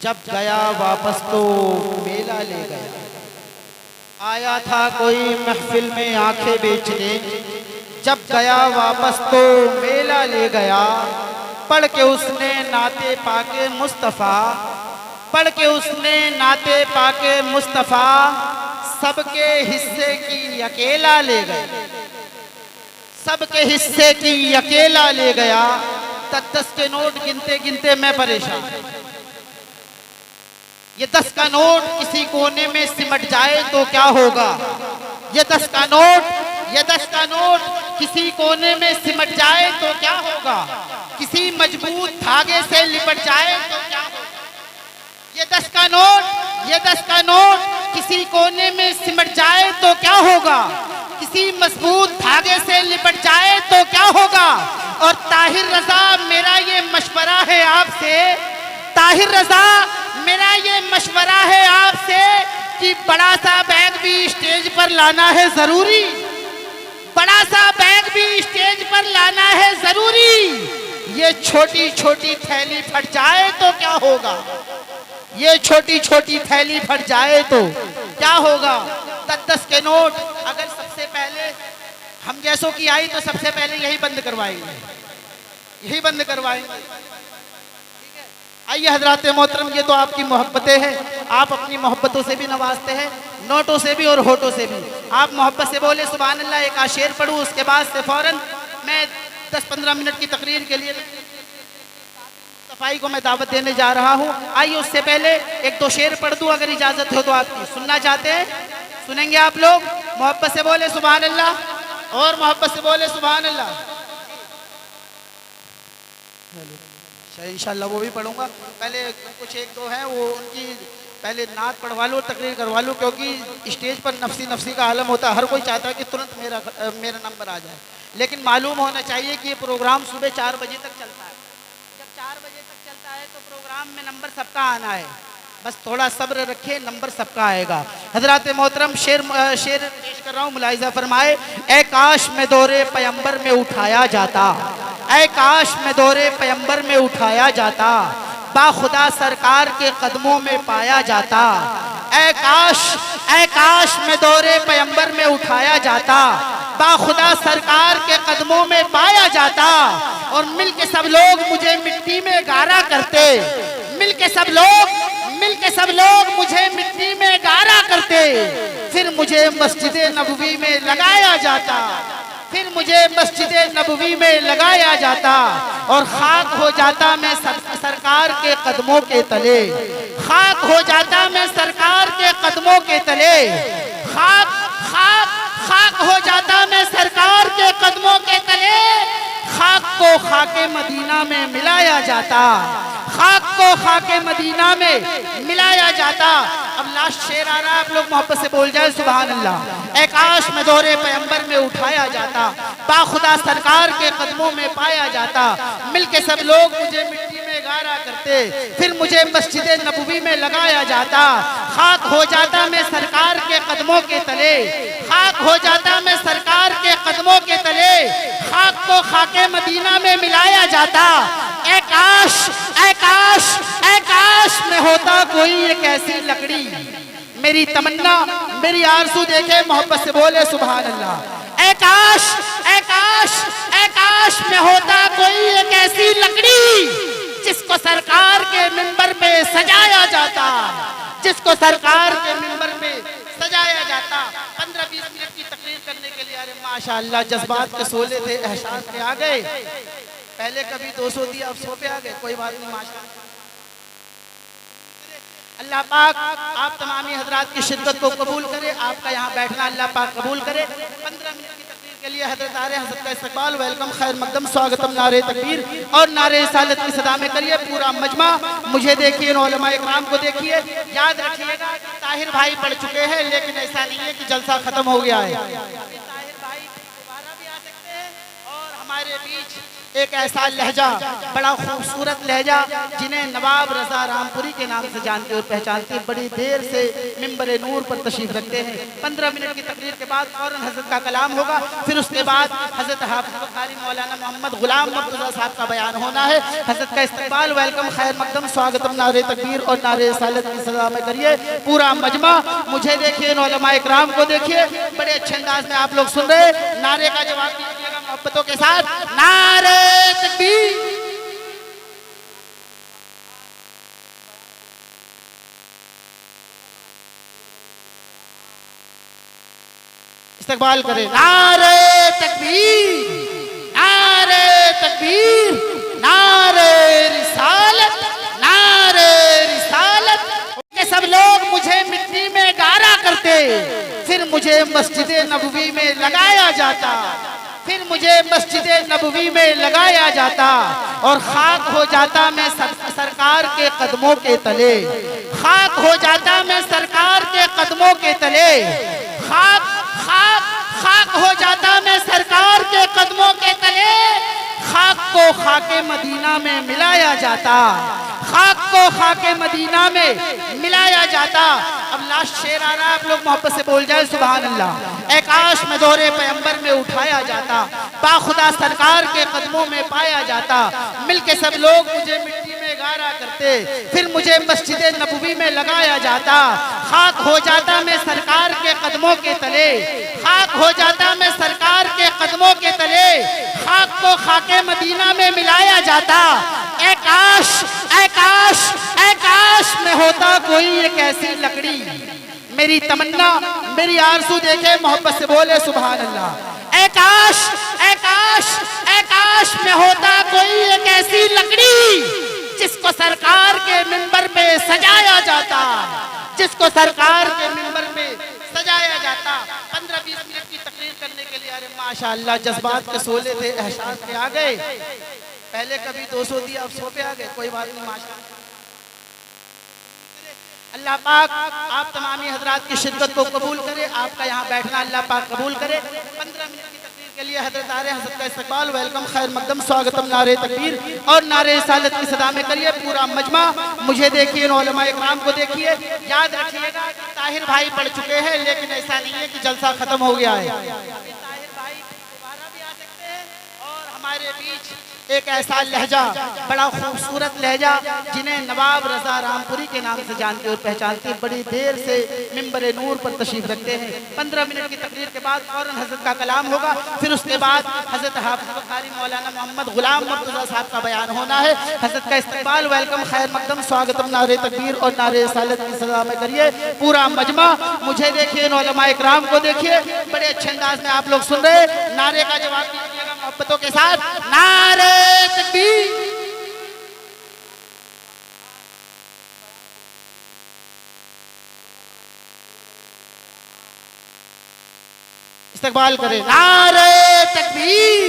जब गया वापस तो मेला ले गया। आया था कोई महफिल में आंखें बेचने, जब गया वापस तो मेला ले गया। पढ़ के उसने नाते पाके मुस्तफ़ा, पढ़ के उसने नाते पाके मुस्तफ़ा, सबके हिस्से की अकेला ले गया, सबके हिस्से की अकेला ले गया। 10 के नोट गिनते गिनते मैं परेशान। ये 10 का नोट किसी कोने में सिमट जाए तो क्या होगा? ये 10 का नोट, ये 10 का नोट किसी कोने में सिमट जाए तो क्या होगा? किसी मजबूत धागे से लिपट जाए तो क्या होगा? ये 10 का नोट, ये 10 का नोट किसी कोने में सिमट जाए तो क्या होगा? किसी मजबूत धागे से लिपट जाए तो क्या होगा? और ताहिर रजा मेरा ये मशवरा है आपसे, ताहिर रजा मेरा ये मशवरा है आपसे कि बड़ा सा बैग भी स्टेज पर लाना है जरूरी, बड़ा सा बैग भी स्टेज पर लाना है जरूरी। ये छोटी छोटी थैली फट जाए तो क्या होगा? ये छोटी छोटी थैली फट जाए तो क्या होगा? 10 के नोट अगर सबसे पहले हम जैसों की आई तो सबसे पहले यही बंद करवाएंगे, यही बंद करवाएंगे। आइए हजरात मोहतरम, ये तो आपकी मोहब्बतें हैं, आप अपनी मोहब्बतों से भी नवाजते हैं, नोटों से भी और होठों से भी। आप मोहब्बत से बोले सुभान अल्लाह, एक आशेर पढ़ूँ, उसके बाद से फौरन मैं 10-15 मिनट की तकरीर के लिए सफाई को मैं दावत देने जा रहा हूँ। आइए उससे पहले 1-2 शेर पढ़ दूँ अगर इजाजत हो तो। आपकी सुनना चाहते हैं? सुनेंगे आप लोग? मोहब्बत से बोले सुभान अल्लाह और मोहब्बत से बोले सुभान अल्लाह। इंशाल्लाह वो भी पढ़ूंगा। पहले कुछ 1-2 हैं वो उनकी पहले नात पढ़वा लो, तकरीर करवा लो, क्योंकि स्टेज पर नफसी नफसी का आलम होता है। हर कोई चाहता है कि तुरंत मेरा नंबर आ जाए, लेकिन मालूम होना चाहिए कि ये प्रोग्राम सुबह 4 बजे तक चलता है। जब 4 बजे तक चलता है तो प्रोग्राम में नंबर सबका आना है, बस थोड़ा सब्र रखे, नंबर सबका आएगा। हजरात मोहतरम, शेर पेश कर रहा हूँ, मुलाहिजा फरमाए। ए काश में दौरे पैगंबर में उठाया जाता, ऐ काश में दौरे पैगंबर में उठाया जाता, बाखुदा सरकार के कदमों में पाया जाता। ऐ काश में दौरे पैगंबर में उठाया जाता, बाखुदा सरकार के कदमों में पाया जाता। और मिलके सब लोग मुझे मिट्टी में गारा करते, मिलके सब लोग मुझे मिट्टी में गारा करते। फिर मुझे मस्जिद नबवी में लगाया जाता, फिर मुझे मस्जिद नबवी में लगाया जाता। और खाक हो जाता मैं सरकार के कदमों के तले, खाक हो जाता मैं सरकार के कदमों के तले। खाक हो जाता मैं सरकार के कदमों के तले। खाक को खाके मदीना में मिलाया जाता, खाक को खाके मदीना में मिलाया जाता। अब लास्ट शेर आ रहा है, आप लोग मोहब्बत से बोल जाए सुभान अल्लाह। ए काश में दौरे पैगंबर में उठाया जाता, बाखुदा सरकार के कदमों में पाया जाता। मिलके सब लोग मुझे मिट्टी में गारा करते, फिर मुझे मस्जिद नबवी में लगाया जाता। खाक हो जाता मैं सरकार के कदमों के तले, खाक हो जाता मैं सरकार के कदमों के तले। खाक को खाके मदीना में मिलाया जाता। ए काश, ए काश, ए काश में होता कोई एक ऐसी लकड़ी, मेरी तमन्ना, मेरी आरज़ू देखे, मोहब्बत से बोले सुभान अल्लाह। ए काश, ए काश, ए काश में होता कोई एक ऐसी लकड़ी, जिसको सरकार के मिंबर पे सजाया जाता, जिसको सरकार के मिंबर पे सजाया जाता। 15-20 मिनट की तकरीर करने के लिए, अरे माशाअल्लाह जज्बात के सोले थे, एहसास में आ गए। पहले कभी 200 दिया, अब 100 पे आ गए, कोई बात नहीं माशाअल्लाह। अल्लाह पाक आप तमामी हजरात की शिरकत को कबूल करे, आपका यहाँ बैठना अल्लाह पाक कबूल करे। 15 मिनट की तकरीर के लिए हजरत आरे हजरत का इस्तकबाल, वेलकम, खैर मकदम, स्वागतम, नारे तकबीर और नारे रिसालत की सदा में करिए। पूरा मजमा मुझे देखिए, उलमा इकराम को देखिए। याद रखिएगा ताहिर भाई पढ़ चुके हैं, लेकिन ऐसा नहीं है कि जलसा खत्म हो गया है। ताहिर भाई दोबारा भी आ सकते हैं और हमारे बीच एक ऐसा लहजा, बड़ा खूबसूरत लहजा, जिन्हें नवाब रजा रामपुरी के नाम से जानते और पहचानते, बड़ी देर से मिंबर नूर पर तशरीफ रखते हैं। 15 मिनट की तकरीर के बाद फौरन हजरत का कलाम होगा, फिर उसके बाद हजरत हाफिज बुखारी मौलाना मोहम्मद गुलाम मुर्तज़ा साहब का बयान होना है। हजरत का इस्तकबाल, वेलकम, खैर मकदम, स्वागतम, नारे तकबीर और नारे रिसालत की सदा में करिए। पूरा मजमा मुझे देखिए, उलमा इकराम को देखिए, बड़े अच्छे अंदाज में आप लोग सुन रहे। नारे का जवाब दीजिएगा मोहब्बतों के साथ, नारे तकबीर। इस्तकबाल करें, नारे तकबीर, नारे तकबीर, नारे रिसालत, नारे रिसालत। के सब लोग मुझे मिट्टी में गारा करते, फिर मुझे मस्जिद नबवी में लगाया जाता, फिर मुझे मस्जिद नबवी में लगाया जाता और खाक हो जाता मैं सरकार के कदमों के तले, खाक हो जाता मैं सरकार के कदमों के तले, खाक खाक खाक हो जाता मैं सरकार के कदमों के तले। खाक को खाके मदीना में मिलाया जाता, खाक को खाके मदीना में मिलाया जाता। अब लास्ट शेर आ रहा है, आप लोग मोहब्बत से बोल जाए सुभान अल्लाह। एक आश में दोहरे पैगंबर में उठाया जाता, बाखुदा सरकार के कदमों में पाया जाता। मिलके सब लोग मुझे मिट्टी में गारा करते, फिर मुझे मस्जिद नबवी में लगाया जाता। खाक हो जाता मैं सरकार के कदमों के तले, खाक हो जाता मैं सरकार के कदमों के तले। खाक को खाके मदीना में मिलाया जाता। काश काश में होता कोई एक ऐसी लकड़ी, मेरी तमन्ना मेरी आरज़ू देखे, मोहब्बत से बोले सुभान अल्लाह। काश काश में होता कोई एक ऐसी लकड़ी, जिसको सरकार के मिंबर पे सजाया जाता, जिसको सरकार के मिंबर पे सजाया जाता। 15-20 मिनट की तकरीर करने के लिए, अरे माशाअल्लाह, जज्बात के सोले थे, एहसास पे आ गए। पहले कभी 200 दिया, अब 100 पे आ गए, कोई बात नहीं, माशाअल्लाह। अल्लाह पाक आप तमामी हजरात की शिद्दत को कबूल करे, आपका यहाँ बैठना अल्लाह पाक कबूल करे। 15 मिनट की तकरीर के लिए हजरत आ रहे हैं, हजरत का इस्तकबाल, वेलकम, खैर मकदम, स्वागतम, नारे तकबीर और नारे रिसालत की सदा में करिए। पूरा मजमा मुझे देखिए, उलमा इकराम को देखिए। याद रखिएगा, ताहिर भाई पढ़ चुके हैं, लेकिन ऐसा नहीं है कि जलसा खत्म हो गया है। ताहिर भाई दोबारा भी आ सकते हैं और हमारे बीच एक ऐसा लहजा, बड़ा खूबसूरत लहजा, जिन्हें नवाब रजा रामपुरी के नाम से जानते और पहचानते, बड़ी देर से मिंबर नूर पर तशरीफ रखते हैं। 15 मिनट की तकरीर के बाद फौरन हजरत का कलाम होगा, फिर उसके बाद हजरत हाफिज बुखारी मौलाना मोहम्मद गुलाम मुर्तज़ा साहब का बयान होना है। हजरत का इस्तकबाल, वेलकम, खैर मकदम, स्वागतम, नारे तकबीर और नारे रिसालत की सदा में करिए। पूरा मजमा मुझे देखिए, उलमा इकराम को देखिए, बड़े अच्छे अंदाज में आप लोग सुन रहे। नारे का जवाब दीजिएगा मोहब्बतों के साथ, नारे तकबीर। इस्तकबाल करें, नारे तकबीर,